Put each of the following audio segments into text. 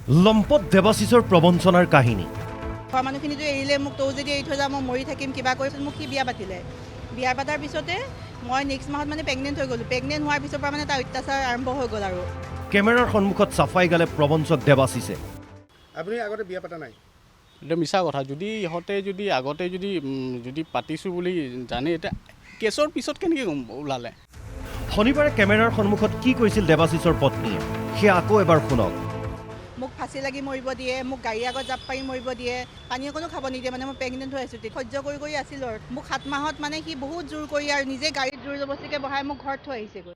লম্পট দেৱাশিষৰ প্ৰবঞ্চনাৰ কাহিনী। ঘৰৰ মানুহখিনিতো এৰিলে, মোক তৌ যদি এৰি থৈ যা মই মৰি থাকিম কিবা কৰিছিল, মোক সি বিয়া পাতিলে। বিয়া পাতাৰ পিছতে মই নেক্সট মাহত প্ৰেগনেণ্ট হৈ গ'লোঁ। প্ৰেগনেণ্ট হোৱাৰ পিছৰ পৰা তাৰ অত্যাচাৰ আৰম্ভ হৈ গ'ল আৰু। কেমেৰাৰ সন্মুখত চাফাই গালে প্ৰবঞ্চক দেৱাশিষে। আপুনি আগতে বিয়া পাতা নাই? এটা মিছা কথা। যদি ইহঁতে যদি আগতে যদি পাতিছোঁ বুলি জানে, এতিয়া কেছৰ পিছত কেনেকৈ ওলালে? শনিবাৰে কেমেৰাৰ সন্মুখত কি কৈছিল দেৱাশিষৰ পত্নীয়ে, সেয়া আকৌ এবাৰ শুনক। মোক ফাঁচি লাগি মৰিব দিয়ে, মোক গাড়ী আগত জাপ পাৰি মৰিব দিয়ে, পানী অকণো খাব নিদিয়ে। মই প্ৰেগনেণ্ট হৈ আছোঁ, সহ্য কৰি আছিলোঁ। মোক 7 মাহত সি বহুত জোৰ কৰি আৰু নিজে গাড়ীত জোৰ জবস্তিকৈ বহাই মোক ঘৰত থৈ আহিছেগৈ।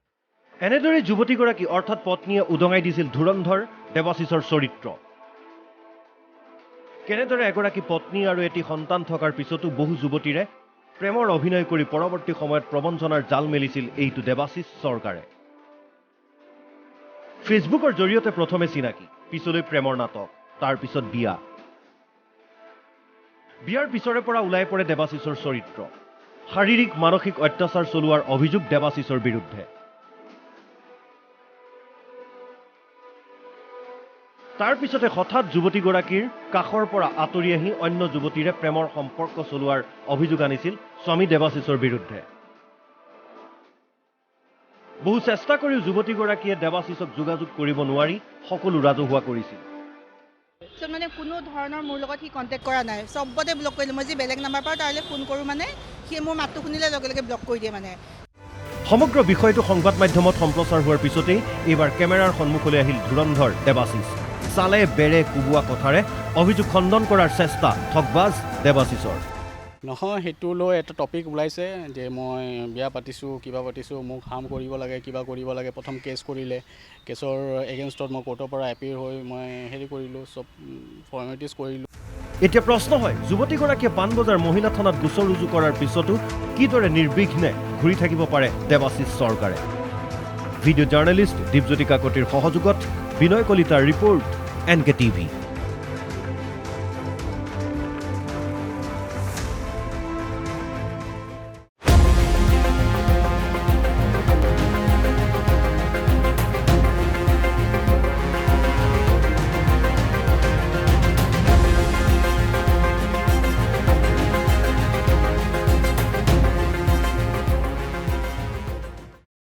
এনেদৰে যুৱতীগৰাকী অৰ্থাৎ পত্নীয়ে উদঙাই দিছিল ধুৰন্ধৰ দেৱাশিষৰ চৰিত্ৰ। কেনেদৰে এগৰাকী পত্নী আৰু এটি সন্তান থকাৰ পিছতো বহু যুৱতীৰে প্ৰেমৰ অভিনয় কৰি পৰৱৰ্তী সময়ত প্ৰবঞ্চনাৰ জাল মেলিছিল এইটো দেৱাশিষ চৰকাৰে। ফেচবুকৰ জৰিয়তে প্ৰথমে চিনাকি, পিছলৈ প্ৰেমৰ নাটক, তাৰ পিছত বিয়া। বিয়াৰ পিছৰে পৰা ওলাই পৰে দেৱাশিষৰ চৰিত্ৰ। শাৰীৰিক মানসিক অত্যাচাৰ চলোৱাৰ অভিযোগ দেৱাশিষৰ বিৰুদ্ধে। তাৰ পিছতে হঠাৎ যুৱতীগৰাকীৰ কাষৰ পৰা আঁতৰি আহি অন্য যুৱতীৰে প্ৰেমৰ সম্পৰ্ক চলোৱাৰ অভিযোগ আনিছিল স্বামী দেৱাশিষৰ বিৰুদ্ধে। বহু চেষ্টা কৰিও যুৱতীগৰাকীয়ে দেৱাশিষক যোগাযোগ কৰিব নোৱাৰি সকলো ৰাজহুৱা কৰিছিল। কোনো ধৰণৰ মোৰ লগত সি কণ্টেক্ট কৰা নাই, চবতে ব্লক কৰিলোঁ। মই যি বেলেগ নাম্বাৰ পাওঁ তালৈ ফোন কৰোঁ সি মোৰ মাতটো শুনিলে লগে লগে ব্লক কৰি দিয়ে সমগ্ৰ বিষয়টো সংবাদ মাধ্যমত সম্প্ৰচাৰ হোৱাৰ পিছতেই এইবাৰ কেমেৰাৰ সন্মুখলৈ আহিল ধুৰন্ধৰ দেৱাশিষ। চালে বেৰে কোবোৱা কথাৰে অভিযোগ খণ্ডন কৰাৰ চেষ্টা ঠগবাজ দেৱাশিষৰ। নহয়, সেইটো লৈ এটা টপিক ওলাইছে যে মই বিয়া পাতিছোঁ, কিবা পাতিছোঁ, মোক হাৰ্ম কৰিব লাগে, কিবা কৰিব লাগে। প্ৰথম কেছ কৰিলে, কেছৰ এগেইনষ্টত মই কোৰ্টৰ পৰা এপিৰ হৈ মই কৰিলোঁ, চব ফৰ্মেলিটিজ কৰিলোঁ। এতিয়া প্ৰশ্ন হয়, যুৱতীগৰাকীয়ে পাণবজাৰ মহিলা থানাত গোচৰ ৰুজু কৰাৰ পিছতো কিদৰে নিৰ্বিঘ্নে ঘূৰি থাকিব পাৰে দেৱাশিষ চৰকাৰে? ভিডিঅ' জাৰ্নেলিষ্ট দীপজ্যোতি কাকতিৰ সহযোগত বিনয় কলিতাৰ ৰিপৰ্ট, NK TV।